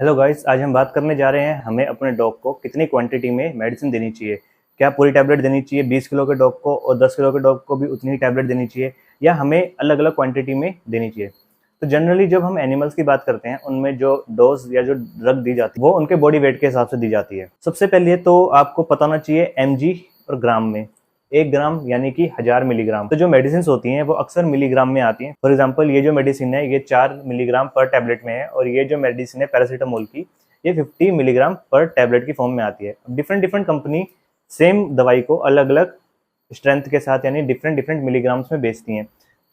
Hello guys, आज हम बात करने जा रहे हैं हमें अपने डॉग को कितनी क्वांटिटी में मेडिसिन देनी चाहिए। क्या पूरी टैबलेट देनी चाहिए 20 किलो के डॉग को और 10 किलो के डॉग को भी उतनी ही टैबलेट देनी चाहिए, या हमें अलग अलग क्वांटिटी में देनी चाहिए। तो जनरली जब हम एनिमल्स की बात करते हैं उनमें जो डोज या जो ड्रग दी जाती है वो उनके बॉडी वेट के हिसाब से दी जाती है। सबसे पहले तो आपको पता होना चाहिए एमजी और ग्राम में। 1 ग्राम यानी कि 1000 मिलीग्राम। तो जो मेडिसिन होती हैं वो अक्सर मिलीग्राम में आती हैं। फॉर एग्जांपल ये जो मेडिसिन है ये 4 मिलीग्राम पर टैबलेट में है, और ये जो मेडिसिन है पैरासीटामोल की ये 50 मिलीग्राम पर टैबलेट की फॉर्म में आती है। डिफरेंट डिफरेंट कंपनी सेम दवाई को अलग अलग स्ट्रेंथ के साथ यानी डिफरेंट डिफरेंट मिलीग्राम्स में बेचती हैं।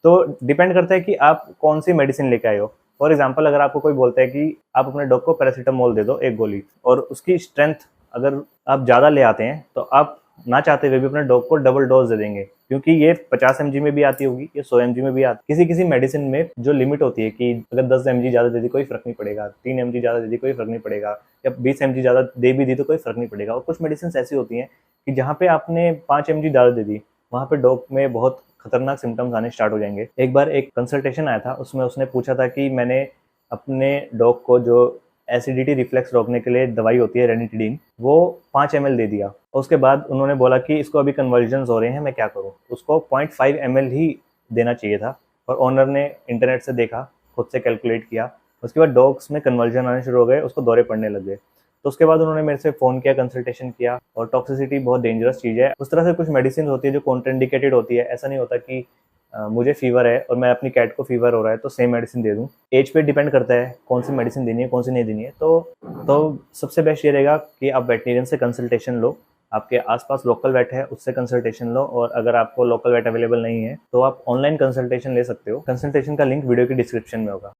तो डिपेंड करता है कि आप कौन सी मेडिसिन लेके आए हो। फॉर एग्जाम्पल अगर आपको कोई बोलता है कि आप अपने डॉग को पैरासीटामोल दे दो 1 गोली, और उसकी स्ट्रेंथ अगर आप ज़्यादा ले आते हैं तो आप ना चाहते हुए भी अपने डॉग को डबल डोज दे देंगे, क्योंकि ये 50 mg में भी आती होगी, ये 100 mg में भी आती। किसी किसी मेडिसिन में जो लिमिट होती है कि अगर 10 mg ज़्यादा दे दी कोई फर्क नहीं पड़ेगा, 3 mg ज़्यादा दे दी कोई फर्क नहीं पड़ेगा, या 20 mg ज़्यादा दे भी दी तो कोई फर्क नहीं पड़ेगा। और कुछ मेडिसिन ऐसी होती हैं कि जहाँ पे आपने 5 mg ज़्यादा दे दी वहाँ पे डॉग में बहुत खतरनाक सिम्टम्स आने स्टार्ट हो जाएंगे। एक बार एक कंसल्टेशन आया था, उसमें उसने पूछा था कि मैंने अपने डॉग को जो एसिडिटी रिफ्लेक्स रोकने के लिए दवाई होती है रेनिटिडीन, वो 5 ml दे दिया। और उसके बाद उन्होंने बोला कि इसको अभी कन्वर्जन्स हो रहे हैं, मैं क्या करूँ। उसको 0.5 ml ही देना चाहिए था, और ओनर ने इंटरनेट से देखा, खुद से कैलकुलेट किया। उसके बाद डॉग्स में कन्वर्जन आने शुरू हो गए, उसको दौरे पड़ने लग गए। तो उसके बाद उन्होंने मेरे से फ़ोन किया, कंसल्टेशन किया। और टॉक्सिसिटी बहुत डेंजरस चीज़ है। उस तरह से कुछ मेडिसिन होती है जो कॉन्ट्राइंडिकेटेड होती है। ऐसा नहीं होता कि मुझे फीवर है और मैं अपनी कैट को फीवर हो रहा है तो सेम मेडिसिन दे दूं। एज पे डिपेंड करता है कौन सी मेडिसिन देनी है कौन सी नहीं देनी है। तो सबसे बेस्ट ये रहेगा कि आप वेटनेरियन से कंसल्टेशन लो। आपके आसपास लोकल वेट है उससे कंसल्टेशन लो, और अगर आपको लोकल वेट अवेलेबल नहीं है तो आप ऑनलाइन कंसल्टेशन ले सकते हो। कंसल्टेशन का लिंक वीडियो की डिस्क्रिप्शन में होगा।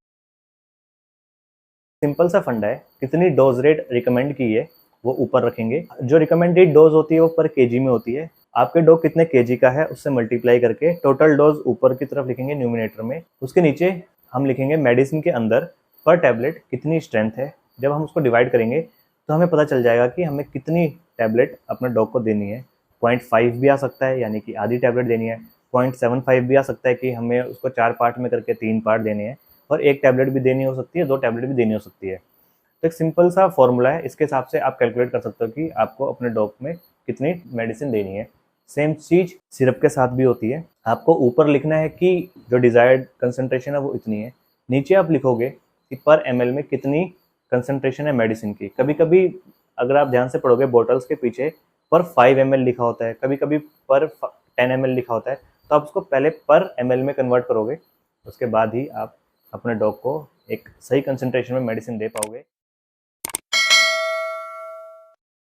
सिंपल सा फंडा है, कितनी डोज रेट रिकमेंड की है वो ऊपर रखेंगे। जो रिकमेंडेड डोज होती है वो पर केजी में होती है। आपके डॉग कितने केजी का है उससे मल्टीप्लाई करके टोटल डोज ऊपर की तरफ लिखेंगे न्यूमिनेटर में। उसके नीचे हम लिखेंगे मेडिसिन के अंदर पर टैबलेट कितनी स्ट्रेंथ है। जब हम उसको डिवाइड करेंगे तो हमें पता चल जाएगा कि हमें कितनी टैबलेट अपने डॉग को देनी है। 0.5 भी आ सकता है यानी कि आधी टैबलेट देनी है। 0.75 भी आ सकता है कि हमें उसको 4 पार्ट में करके 3 पार्ट देने हैं, और 1 टैबलेट भी देनी हो सकती है, 2 टैबलेट भी देनी हो सकती है। तो एक सिंपल सा फॉर्मूला है, इसके हिसाब से आप कैलकुलेट कर सकते हो कि आपको अपने डॉग में कितनी मेडिसिन देनी है। सेम चीज सिरप के साथ भी होती है। आपको ऊपर लिखना है कि जो डिजायर्ड कंसंट्रेशन है वो इतनी है। नीचे आप लिखोगे कि पर ml में कितनी कंसंट्रेशन है मेडिसिन की। कभी कभी अगर आप ध्यान से पढ़ोगे बॉटल्स के पीछे पर 5 ml लिखा होता है, कभी कभी पर 10 ml लिखा होता है। तो आप उसको पहले पर ml में कन्वर्ट करोगे, उसके बाद ही आप अपने डॉग को एक सही कंसंट्रेशन में मेडिसिन दे पाओगे।